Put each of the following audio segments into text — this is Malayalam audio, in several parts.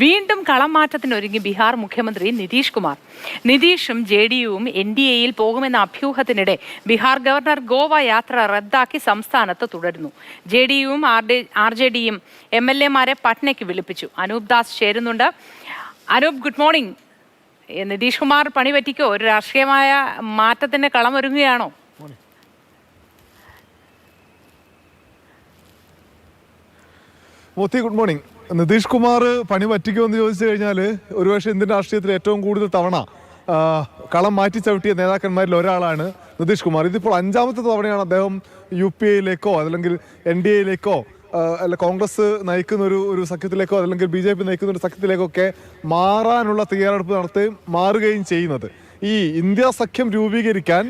വീണ്ടും കളം മാറ്റത്തിനൊരുങ്ങി ബീഹാർ മുഖ്യമന്ത്രി നിതീഷ് കുമാർ. നിതീഷും JDUവും NDAയിൽ പോകുമെന്ന അഭ്യൂഹത്തിനിടെ ബീഹാർ ഗവർണർ ഗോവ യാത്ര റദ്ദാക്കി സംസ്ഥാനത്ത് തുടരുന്നു. JDUവും RJDയും MLA-മാരെ പട്നയ്ക്ക് വിളിപ്പിച്ചു. അനൂപ് ദാസ് ചേരുന്നുണ്ട്. Anoop, good morning. നിതീഷ് കുമാർ പണി പറ്റിക്കോ? ഒരു രാഷ്ട്രീയമായ മാറ്റത്തിന് കളമൊരുങ്ങുകയാണോ? Moti, good morning. നിതീഷ് കുമാർ പണി പറ്റിക്കുമെന്ന് ചോദിച്ചു കഴിഞ്ഞാൽ ഒരുപക്ഷെ ഇന്ത്യൻ രാഷ്ട്രീയത്തിൽ ഏറ്റവും കൂടുതൽ തവണ കളം മാറ്റി ചവിട്ടിയ നേതാക്കന്മാരിൽ ഒരാളാണ് നിതീഷ് കുമാർ. ഇതിപ്പോൾ 5ാമത്തെ തവണയാണ് അദ്ദേഹം UPAയിലേക്കോ അല്ലെങ്കിൽ NDAയിലേക്കോ അല്ല കോൺഗ്രസ് നയിക്കുന്ന ഒരു സഖ്യത്തിലേക്കോ അല്ലെങ്കിൽ BJP നയിക്കുന്ന ഒരു സഖ്യത്തിലേക്കൊക്കെ മാറാനുള്ള തയ്യാറെടുപ്പ് മാറുകയും ചെയ്യുന്നത്. ഈ ഇന്ത്യ സഖ്യം രൂപീകരിക്കാൻ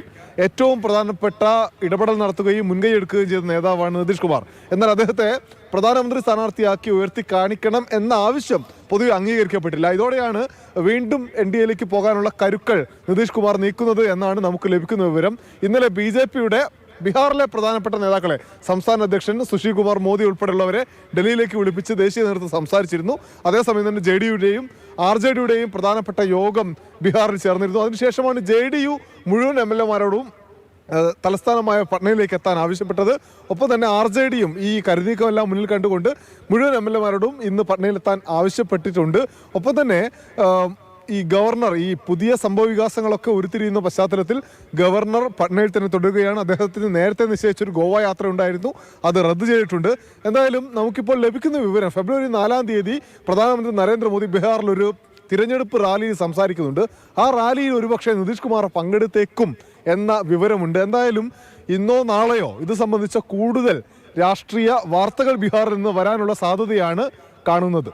ഏറ്റവും പ്രധാനപ്പെട്ട ഇടപെടൽ നടത്തുകയും മുൻകൈ എടുക്കുകയും ചെയ്ത നേതാവാണ് നിതീഷ് കുമാർ. എന്നാൽ അദ്ദേഹത്തെ പ്രധാനമന്ത്രി സ്ഥാനാർത്ഥിയാക്കി ഉയർത്തി കാണിക്കണം എന്ന ആവശ്യം പൊതുവെ അംഗീകരിക്കപ്പെട്ടില്ല. ഇതോടെയാണ് വീണ്ടും NDAയിലേക്ക് പോകാനുള്ള കരുക്കൾ നിതീഷ് കുമാർ നീക്കുന്നത് എന്നാണ് നമുക്ക് ലഭിക്കുന്ന വിവരം. ഇന്നലെ BJPയുടെ ബീഹാറിലെ പ്രധാനപ്പെട്ട നേതാക്കളെ സംസ്ഥാന അധ്യക്ഷൻ സുശീൽ കുമാർ മോദി ഉൾപ്പെടെയുള്ളവരെ ഡൽഹിയിലേക്ക് വിളിപ്പിച്ച് ദേശീയ നേതൃത്വം സംസാരിച്ചിരുന്നു. അതേസമയം തന്നെ JDUയുടെയും RJDയുടെയും പ്രധാനപ്പെട്ട യോഗം ബീഹാറിൽ ചേർന്നിരുന്നു. അതിനുശേഷമാണ് JDU മുഴുവൻ MLA-മാരോടും തലസ്ഥാനമായ പട്നയിലേക്ക് എത്താൻ ആവശ്യപ്പെട്ടത്. ഒപ്പം തന്നെ RJDയും ഈ കരുനീക്കമെല്ലാം മുന്നിൽ കണ്ടുകൊണ്ട് മുഴുവൻ MLA-മാരോടും ഇന്ന് പട്നയിലെത്താൻ ആവശ്യപ്പെട്ടിട്ടുണ്ട്. ഒപ്പം തന്നെ ഈ ഗവർണർ ഈ പുതിയ സംഭവ വികാസങ്ങളൊക്കെ ഉരുത്തിരിയുന്ന പശ്ചാത്തലത്തിൽ ഗവർണർ പട്നയിൽ തന്നെ തുടരുകയാണ്. അദ്ദേഹത്തിന് നേരത്തെ നിശ്ചയിച്ചൊരു ഗോവ യാത്ര ഉണ്ടായിരുന്നു, അത് റദ്ദ് ചെയ്തിട്ടുണ്ട്. എന്തായാലും നമുക്കിപ്പോൾ ലഭിക്കുന്ന വിവരം, ഫെബ്രുവരി 4-ാം തീയതി പ്രധാനമന്ത്രി നരേന്ദ്രമോദി ബീഹാറിലൊരു തിരഞ്ഞെടുപ്പ് റാലിയിൽ സംസാരിക്കുന്നുണ്ട്. ആ റാലിയിൽ ഒരുപക്ഷെ നിതീഷ് കുമാർ പങ്കെടുത്തേക്കും എന്ന വിവരമുണ്ട്. എന്തായാലും ഇന്നോ നാളെയോ ഇത് സംബന്ധിച്ച കൂടുതൽ രാഷ്ട്രീയ വാർത്തകൾ ബീഹാറിൽ നിന്ന് വരാനുള്ള സാധ്യതയാണ് കാണുന്നത്.